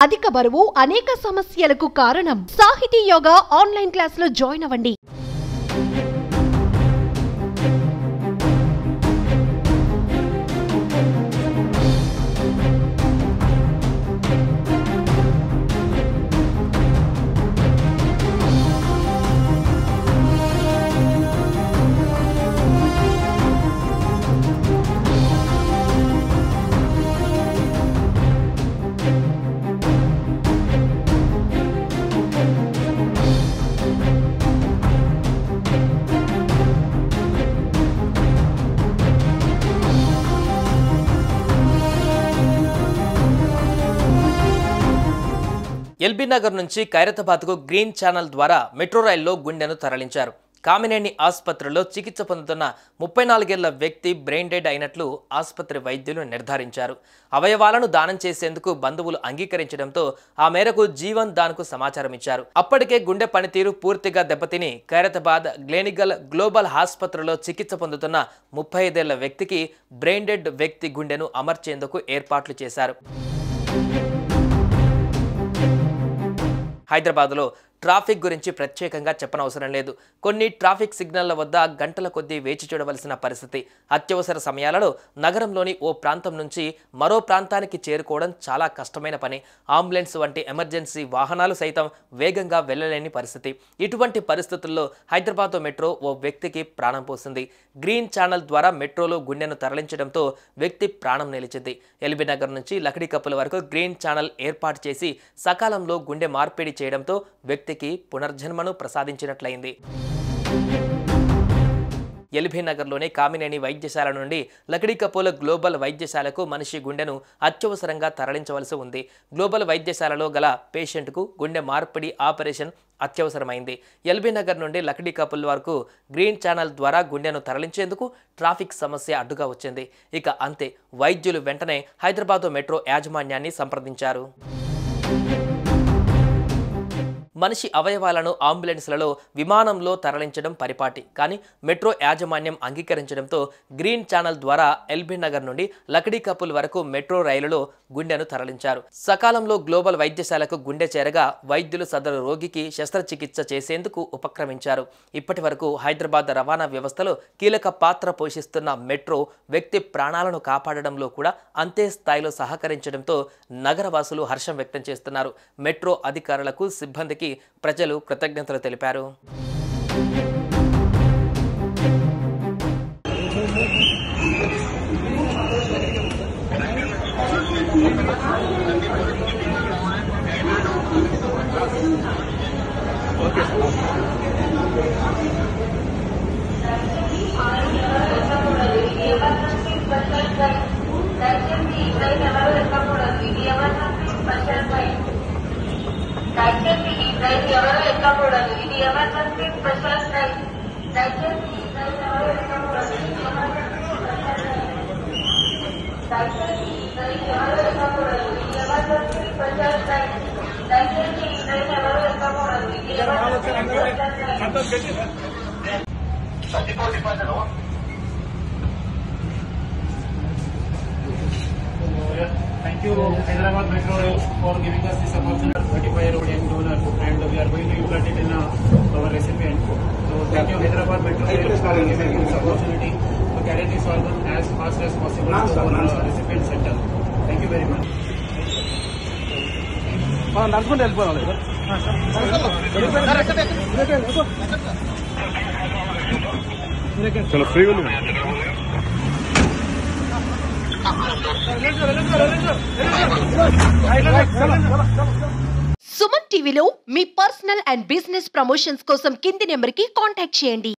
అధిక బరువు అనేక సమస్యలకు కారణం. సాహితీ యోగా ఆన్లైన్ క్లాసులో జాయిన్ అవ్వండి. ఎల్బీ నగర్ నుంచి ఖైరతాబాద్కు గ్రీన్ ఛానల్ ద్వారా మెట్రో రైల్లో గుండెను తరలించారు. కామినేని ఆసుపత్రిలో చికిత్స పొందుతున్న 34 ఏళ్ల వ్యక్తి బ్రెయిన్ డెడ్ అయినట్లు ఆసుపత్రి వైద్యులు నిర్ధారించారు. అవయవాలను దానం చేసేందుకు బంధువులు అంగీకరించడంతో ఆ మేరకు జీవన్ దాన్కు సమాచారం ఇచ్చారు. అప్పటికే గుండె పనితీరు పూర్తిగా దెబ్బతిని ఖైరతాబాద్ గ్లెనిగల్ గ్లోబల్ ఆసుపత్రిలో చికిత్స పొందుతున్న 35 ఏళ్ల వ్యక్తికి బ్రెయిన్ డెడ్ వ్యక్తి గుండెను అమర్చేందుకు ఏర్పాట్లు చేశారు. హైదరాబాద్లో ట్రాఫిక్ గురించి ప్రత్యేకంగా చెప్పనవసరం లేదు. కొన్ని ట్రాఫిక్ సిగ్నళ్ల వద్ద గంటల కొద్దీ వేచి చూడవలసిన పరిస్థితి. అత్యవసర సమయాలలో నగరంలోని ఓ ప్రాంతం నుంచి మరో ప్రాంతానికి చేరుకోవడం చాలా కష్టమైన పని. అంబులెన్స్ వంటి ఎమర్జెన్సీ వాహనాలు సైతం వేగంగా వెళ్లలేని పరిస్థితి. ఇటువంటి పరిస్థితుల్లో హైదరాబాద్ మెట్రో ఓ వ్యక్తికి ప్రాణం పోసింది. గ్రీన్ ఛానల్ ద్వారా మెట్రోలో గుండెను తరలించడంతో వ్యక్తి ప్రాణం నిలిచింది. ఎల్బీ నగర్ నుంచి లకడీ కప్పుల వరకు గ్రీన్ ఛానల్ ఏర్పాటు చేసి సకాలంలో గుండె మార్పిడి చేయడంతో వ్యక్తికి పునర్జన్మను ప్రసాదించినట్లయింది. ఎల్బీ నగర్లోని కామినేని వైద్యశాల నుండి లకడీ కప్పుల గ్లోబల్ వైద్యశాలకు మనిషి గుండెను అత్యవసరంగా తరలించవలసి ఉంది. గ్లోబల్ వైద్యశాలలో గల పేషెంట్కు గుండె మార్పిడి ఆపరేషన్ అత్యవసరమైంది. ఎల్బీ నగర్ నుండి లకడీ కప్పుల వరకు గ్రీన్ ఛానల్ ద్వారా గుండెను తరలించేందుకు ట్రాఫిక్ సమస్య అడ్డుగా వచ్చింది. ఇక అంతే, వైద్యులు వెంటనే హైదరాబాద్ మెట్రో యాజమాన్యాన్ని సంప్రదించారు. మనిషి అవయవాలను అంబులెన్స్లలో విమానంలో తరలించడం పరిపాటి. కానీ మెట్రో యాజమాన్యం అంగీకరించడంతో గ్రీన్ ఛానల్ ద్వారా ఎల్బీ నగర్ నుండి లకడీ కప్పుల వరకు మెట్రో రైలులో గుండెను తరలించారు. సకాలంలో గ్లోబల్ వైద్యశాలకు గుండె చేరగా వైద్యులు సదరు రోగికి శస్త్రచికిత్స చేసేందుకు ఉపక్రమించారు. ఇప్పటి వరకు హైదరాబాద్ రవాణా వ్యవస్థలో కీలక పాత్ర పోషిస్తున్న మెట్రో వ్యక్తి ప్రాణాలను కాపాడడంలో కూడా అంతే స్థాయిలో సహకరించడంతో నగరవాసులు హర్షం వ్యక్తం చేస్తున్నారు. మెట్రో అధికారులకు, సిబ్బందికి ప్రజలు కృతజ్ఞతలు తెలిపారు. Thank you, Hyderabad Metro Rail, for giving us this opportunity. 35-year-old young donor, and we are going to implant it in our recipient. So, thank you, Hyderabad Metro Rail, for giving us this opportunity to carry this organ as fast as possible to our recipient center. Thank you very much. चलो free बोलो. సుమన్ టీవీలో మీ personal and business promotions కోసం కింది నెంబర్కి contact చేయండి.